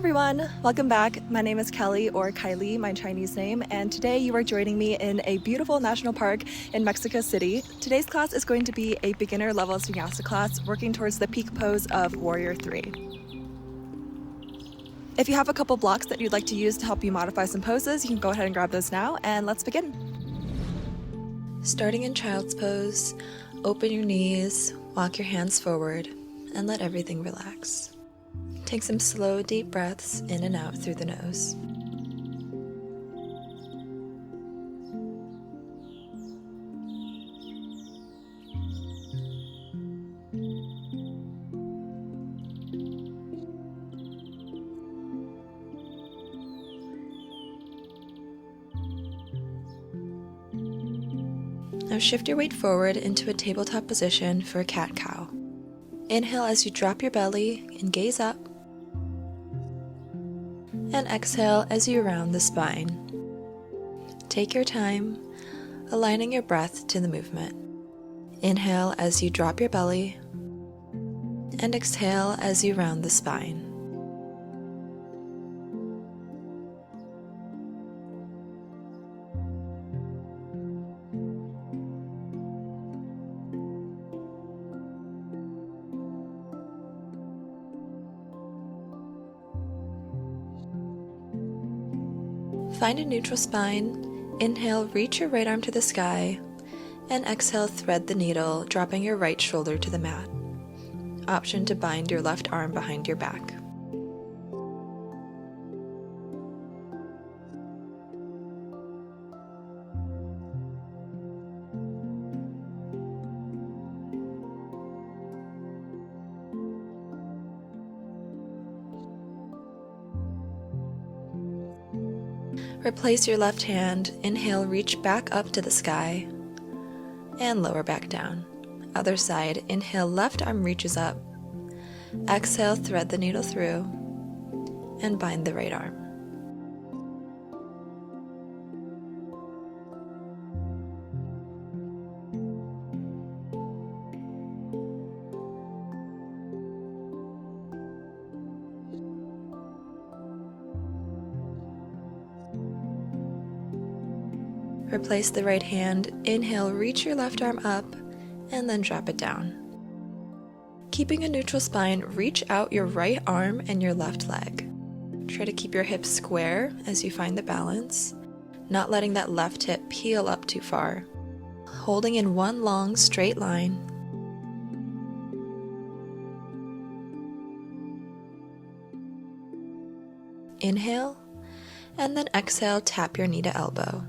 everyone, welcome back. My name is Kelly, or Kǎi Lì, my Chinese name, and today you are joining me in a beautiful national park in Mexico City. Today's class is going to be a beginner level VINYASA class working towards the peak pose of Warrior 3. If you have a couple blocks that you'd like to use to help you modify some poses, you can go ahead and grab those now, and let's begin. Starting in child's pose, open your knees, walk your hands forward, and let everything relax. Take some slow, deep breaths in and out through the nose. Now shift your weight forward into a tabletop position for a cat-cow. Inhale as you drop your belly and gaze up. And exhale as you round the spine. Take your time, aligning your breath to the movement. Inhale as you drop your belly, and exhale as you round the spine. Find a neutral spine. Inhale, reach your right arm to the sky, and exhale, thread the needle, dropping your right shoulder to the mat. Option to bind your left arm behind your back. Replace your left hand. Inhale, reach back up to the sky, and lower back down. Other side, inhale, left arm reaches up. Exhale, thread the needle through, and bind the right arm. Replace the right hand. Inhale, reach your left arm up, and then drop it down. Keeping a neutral spine, reach out your right arm and your left leg. Try to keep your hips square as you find the balance, not letting that left hip peel up too far. Holding in one long straight line. Inhale, and then exhale, tap your knee to elbow.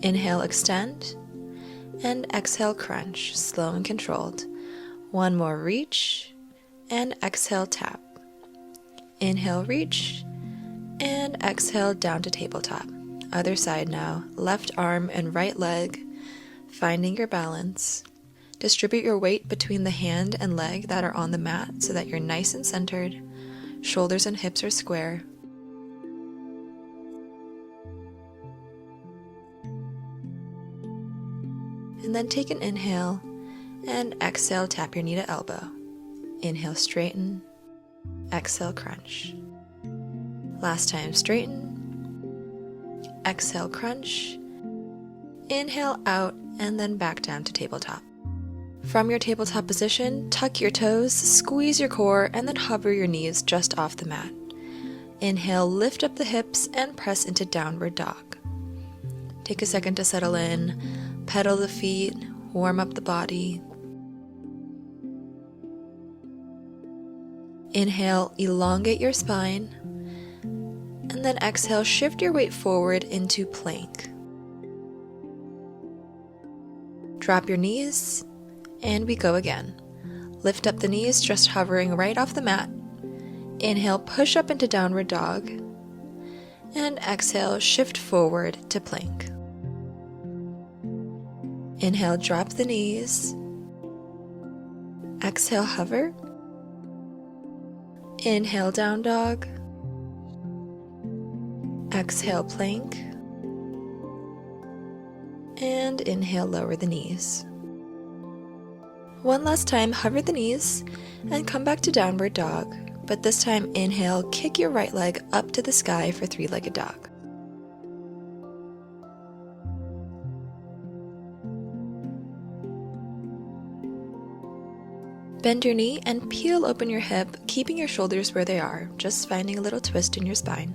Inhale, extend, and exhale, crunch, slow and controlled. One more, reach, and exhale, tap. Inhale, reach, and exhale, down to tabletop. Other side now, left arm and right leg, finding your balance. Distribute your weight between the hand and leg that are on the mat so that you're nice and centered. Shoulders and hips are square. And then take an inhale, and exhale, tap your knee to elbow. Inhale, straighten. Exhale, crunch. Last time, straighten. Exhale, crunch. Inhale, out, and then back down to tabletop. From your tabletop position, tuck your toes, squeeze your core, and then hover your knees just off the mat. Inhale, lift up the hips, and press into downward dog. Take a second to settle in. Pedal the feet, warm up the body. Inhale, elongate your spine, and then exhale, shift your weight forward into plank. Drop your knees, and we go again. Lift up the knees, just hovering right off the mat. Inhale, push up into downward dog, and exhale, shift forward to plank. Inhale, drop the knees. Exhale, hover. Inhale, down dog. Exhale, plank. And inhale, lower the knees. One last time, hover the knees and come back to downward dog. but this time inhale, kick your right leg up to the sky for three-legged dog. Bend your knee and peel open your hip, keeping your shoulders where they are, just finding a little twist in your spine.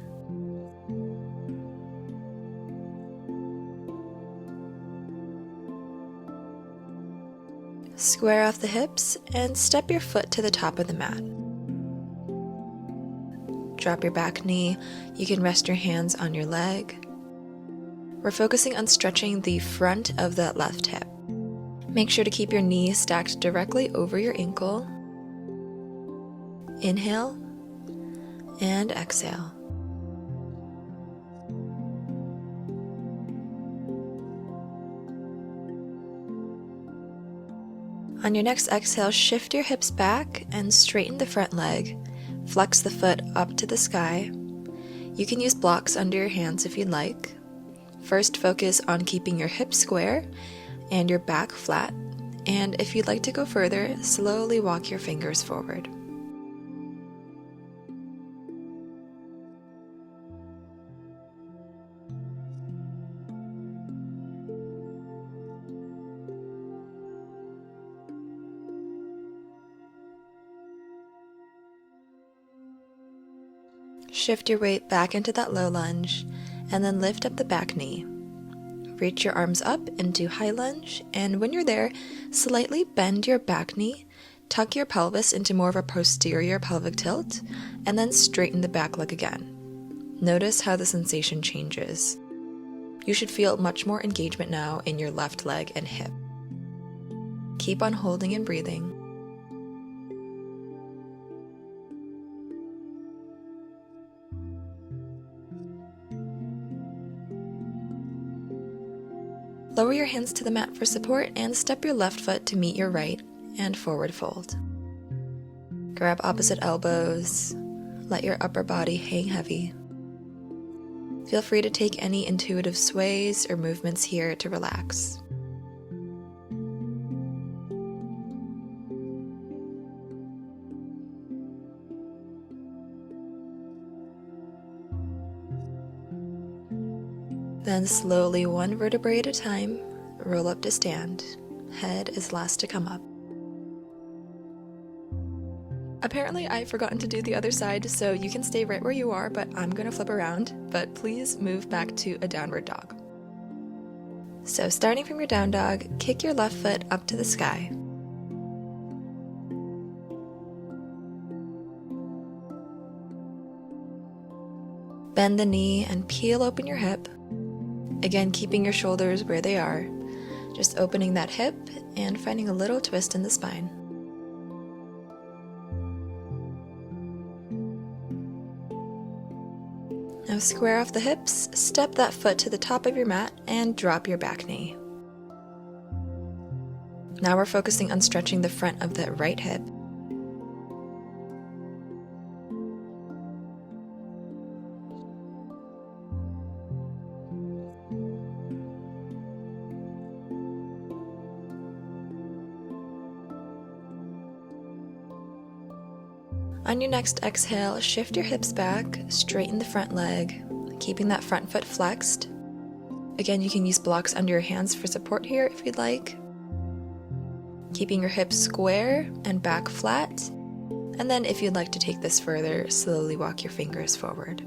Square off the hips and step your foot to the top of the mat. Drop your back knee. You can rest your hands on your leg. We're focusing on stretching the front of that left hip. Make sure to keep your knee stacked directly over your ankle. Inhale and exhale. On your next exhale, shift your hips back and straighten the front leg. Flex the foot up to the sky. You can use blocks under your hands if you'd like. First, focus on keeping your hips square and your back flat. And if you'd like to go further, slowly walk your fingers forward. Shift your weight back into that low lunge, and then lift up the back knee. Reach your arms up into high lunge, and when you're there, slightly bend your back knee, tuck your pelvis into more of a posterior pelvic tilt, and then straighten the back leg again. Notice how the sensation changes. You should feel much more engagement now in your left leg and hip. Keep on holding and breathing. Lower your hands to the mat for support and step your left foot to meet your right and forward fold. Grab opposite elbows. Let your upper body hang heavy. Feel free to take any intuitive sways or movements here to relax. Then slowly, one vertebrae at a time, roll up to stand. Head is last to come up. Apparently I've forgotten to do the other side, so you can stay right where you are, but I'm going to flip around, but please move back to a downward dog. So starting from your down dog, kick your left foot up to the sky. Bend the knee and peel open your hip. Again, keeping your shoulders where they are, just opening that hip and finding a little twist in the spine. Now square off the hips, step that foot to the top of your mat, and drop your back knee. Now we're focusing on stretching the front of the right hip. On your next exhale, shift your hips back, straighten the front leg, keeping that front foot flexed. Again, you can use blocks under your hands for support here if you'd like. Keeping your hips square and back flat. And then if you'd like to take this further, slowly walk your fingers forward.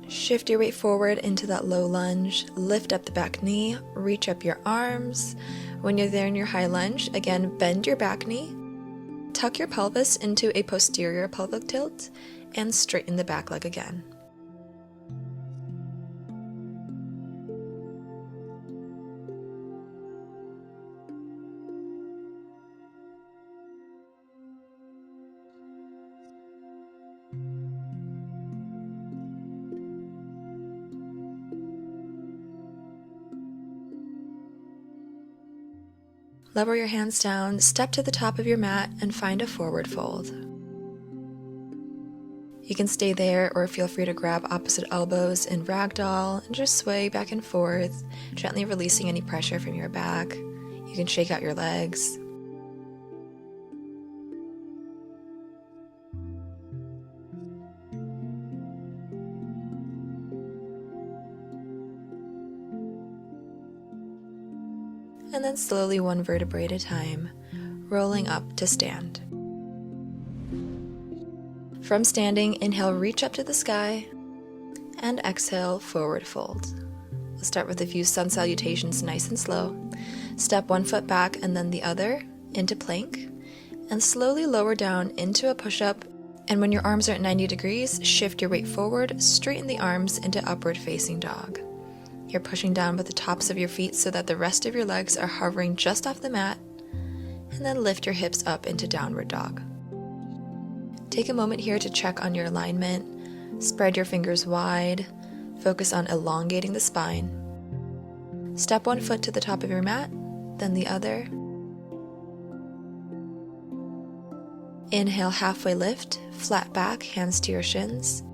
Shift your weight forward into that low lunge, lift up the back knee, reach up your arms. When you're there in your high lunge, again, bend your back knee, tuck your pelvis into a posterior pelvic tilt, and straighten the back leg again. Lower your hands down, step to the top of your mat, and find a forward fold. You can stay there or feel free to grab opposite elbows in ragdoll and just sway back and forth, gently releasing any pressure from your back. You can shake out your legs. And then slowly, one vertebrae at a time, rolling up to stand. From standing, inhale, reach up to the sky, and exhale, forward fold. We'll start with a few sun salutations, nice and slow. Step one foot back and then the other into plank, and slowly lower down into a push-up. And when your arms are at 90 degrees, shift your weight forward, straighten the arms into upward facing dog. You're pushing down with the tops of your feet so that the rest of your legs are hovering just off the mat, and then lift your hips up into downward dog. Take a moment here to check on your alignment. Spread your fingers wide. Focus on elongating the spine. Step one foot to the top of your mat, then the other. Inhale, halfway lift, flat back, hands to your shins.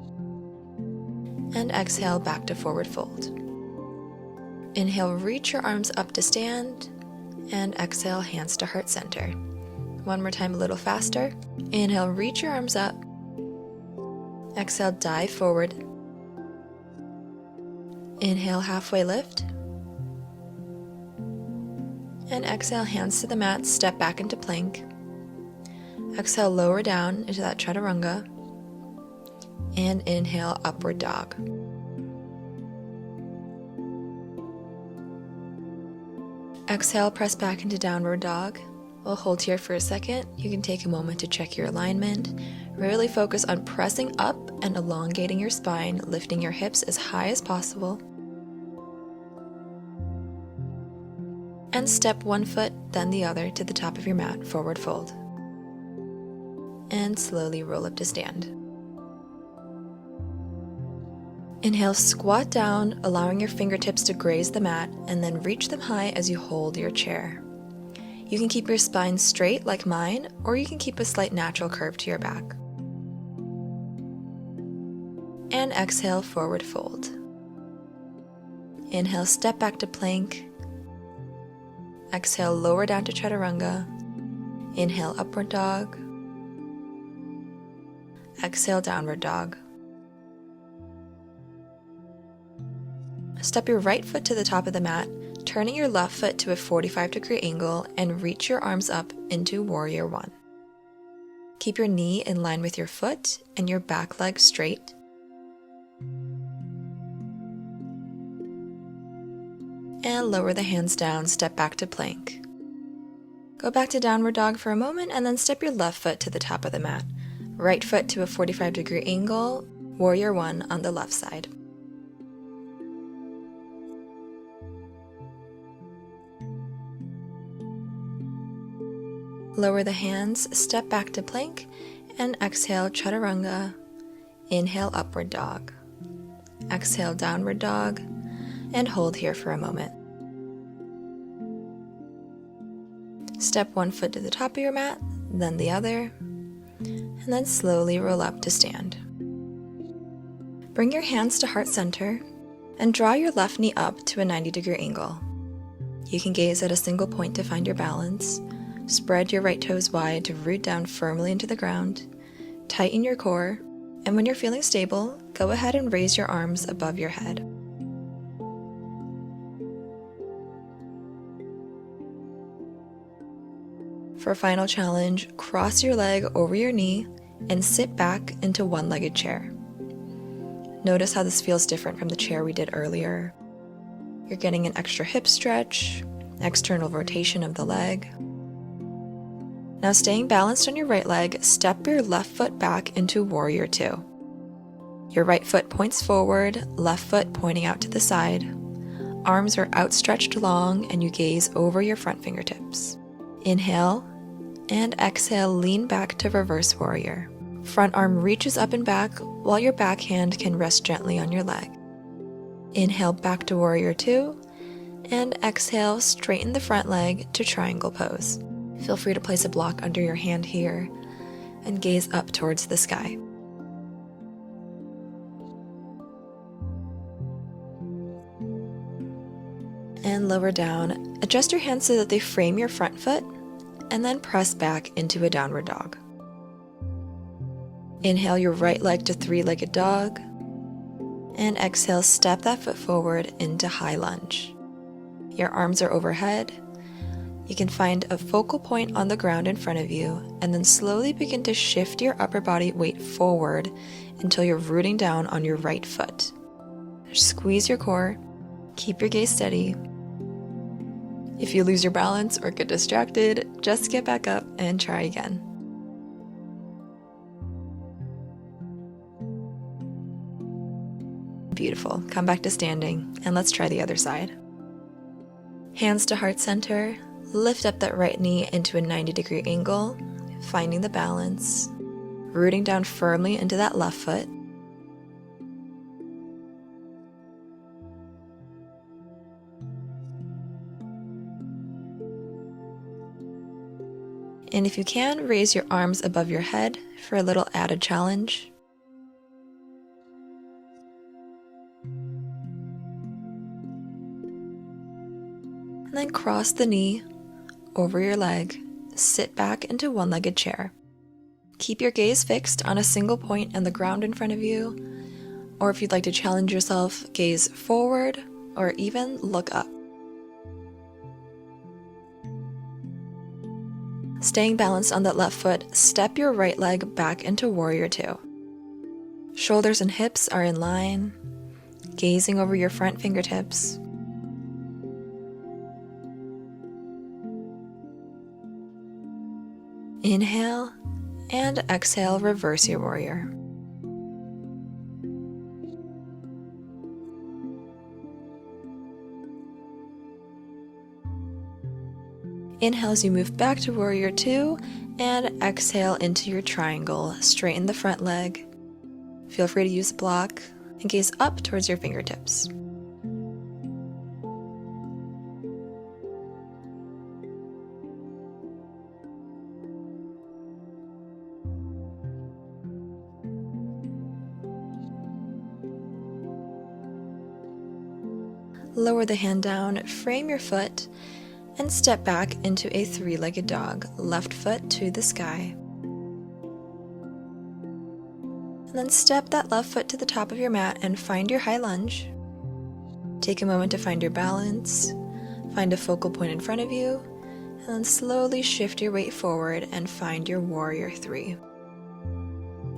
And exhale, back to forward fold. Inhale, reach your arms up to stand, and exhale, hands to heart center. One more time, a little faster. Inhale, reach your arms up. Exhale, dive forward. Inhale, halfway lift. And exhale, hands to the mat, step back into plank. Exhale, lower down into that chaturanga. And inhale, upward dog. Exhale, press back into downward dog. We'll hold here for a second. You can take a moment to check your alignment. Really focus on pressing up and elongating your spine, lifting your hips as high as possible. And step one foot, then the other to the top of your mat, forward fold. And slowly roll up to stand. Inhale, squat down, allowing your fingertips to graze the mat, and then reach them high as you hold your chair. You can keep your spine straight like mine, or you can keep a slight natural curve to your back. And exhale, forward fold. Inhale, step back to plank. Exhale, lower down to chaturanga. Inhale, upward dog. Exhale, downward dog. Step your right foot to the top of the mat, turning your left foot to a 45-degree angle, and reach your arms up into Warrior One. Keep your knee in line with your foot and your back leg straight. And lower the hands down, step back to plank. Go back to downward dog for a moment, and then step your left foot to the top of the mat. Right foot to a 45-degree angle, Warrior One on the left side. Lower the hands, step back to plank, and exhale, chaturanga. Inhale, upward dog. Exhale, downward dog, and hold here for a moment. Step one foot to the top of your mat, then the other, and then slowly roll up to stand. Bring your hands to heart center, and draw your left knee up to a 90-degree angle. You can gaze at a single point to find your balance. Spread your right toes wide to root down firmly into the ground. Tighten your core, and when you're feeling stable, go ahead and raise your arms above your head. For a final challenge, cross your leg over your knee and sit back into one-legged chair. Notice how this feels different from the chair we did earlier. You're getting an extra hip stretch, external rotation of the leg. Now, staying balanced on your right leg, step your left foot back into Warrior Two. Your right foot points forward, left foot pointing out to the side. Arms are outstretched long, and you gaze over your front fingertips. Inhale, and exhale, lean back to Reverse Warrior. Front arm reaches up and back, while your back hand can rest gently on your leg. Inhale, back to Warrior Two, And exhale, straighten the front leg to triangle pose. Feel free to place a block under your hand here and gaze up towards the sky. And lower down, adjust your hands so that they frame your front foot, and then press back into a downward dog. Inhale your right leg to three-legged dog, and exhale, step that foot forward into high lunge. Your arms are overhead. You can find a focal point on the ground in front of you, and then slowly begin to shift your upper body weight forward until you're rooting down on your right foot. Squeeze your core, keep your gaze steady. If you lose your balance or get distracted, just get back up and try again. Beautiful. Come back to standing, and let's try the other side. Hands to heart center, lift up that right knee into a 90-degree angle, finding the balance, rooting down firmly into that left foot. And if you can, raise your arms above your head for a little added challenge. And then cross the knee over your leg, sit back into one-legged chair. Keep your gaze fixed on a single point in the ground in front of you, or if you'd like to challenge yourself, gaze forward or even look up. Staying balanced on that left foot, step your right leg back into Warrior Two. Shoulders and hips are in line, gazing over your front fingertips. Inhale and exhale, reverse your warrior. Inhale as you move back to Warrior Two, and exhale into your triangle. Straighten the front leg. Feel free to use a block and gaze up towards your fingertips. Lower the hand down, frame your foot, and step back into a three-legged dog, left foot to the sky. And then step that left foot to the top of your mat and find your high lunge. Take a moment to find your balance, find a focal point in front of you, and then slowly shift your weight forward and find your Warrior Three.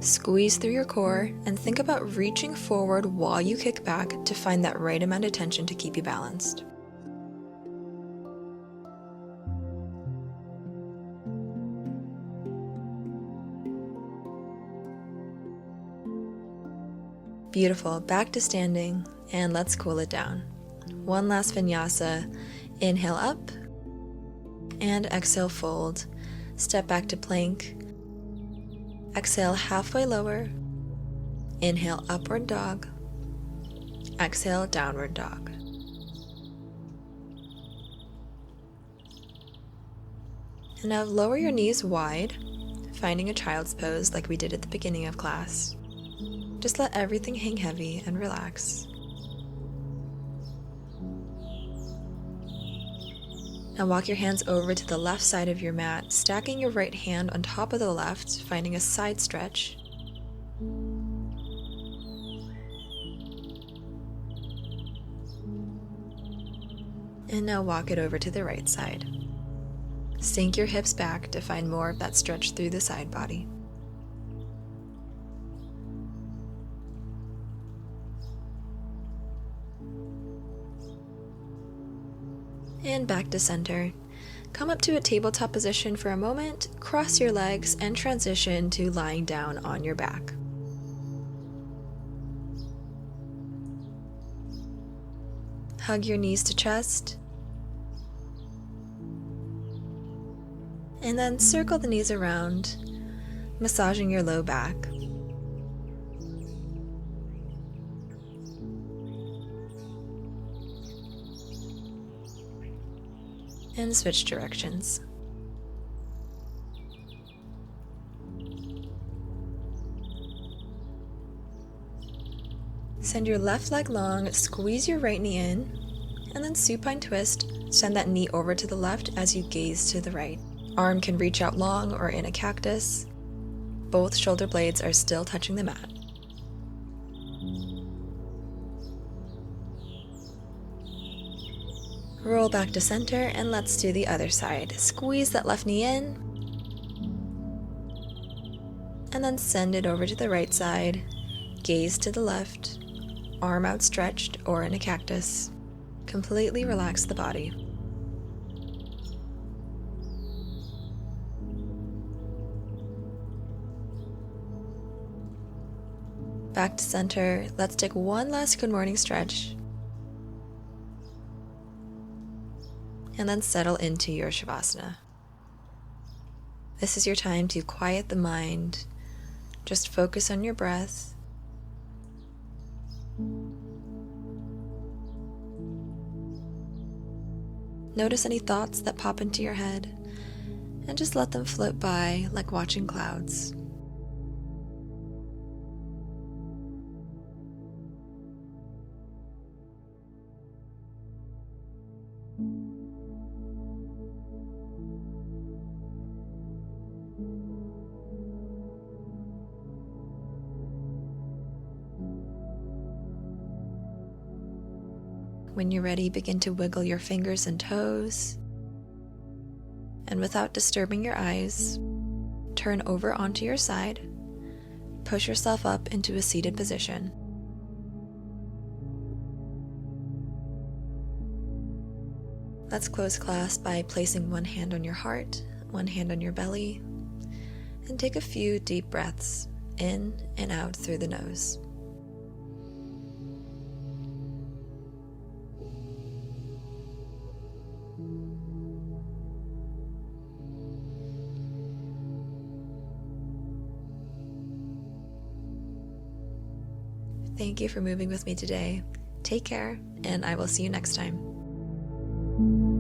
Squeeze through your core and think about reaching forward while you kick back to find that right amount of tension to keep you balanced. Beautiful. Back to standing, and let's cool it down. One last vinyasa. Inhale up, and exhale, fold. Step back to plank. Exhale, halfway lower. Inhale, upward dog. Exhale, downward dog. And now lower your knees wide, finding a child's pose like we did at the beginning of class. Just let everything hang heavy and relax. Now walk your hands over to the left side of your mat, stacking your right hand on top of the left, finding a side stretch. And now walk it over to the right side. Sink your hips back to find more of that stretch through the side body. And back to center. Come up to a tabletop position for a moment, cross your legs, and transition to lying down on your back. Hug your knees to chest. And then circle the knees around, massaging your low back. and switch directions. Send your left leg long, squeeze your right knee in, and then supine twist. Send that knee over to the left as you gaze to the right. Arm can reach out long or in a cactus. Both shoulder blades are still touching the mat. Roll back to center and let's do the other side. Squeeze that left knee in, and then send it over to the right side. Gaze to the left, arm outstretched or in a cactus. Completely relax the body. Back to center. Let's take one last good morning stretch. And then settle into your Shavasana. This is your time to quiet the mind. Just focus on your breath. Notice any thoughts that pop into your head, and just let them float by like watching clouds. When you're ready, begin to wiggle your fingers and toes. And without disturbing your eyes, turn over onto your side. Push yourself up into a seated position. Let's close class by placing one hand on your heart, one hand on your belly, and take a few deep breaths in and out through the nose. Thank you for moving with me today. Take care, and I will see you next time.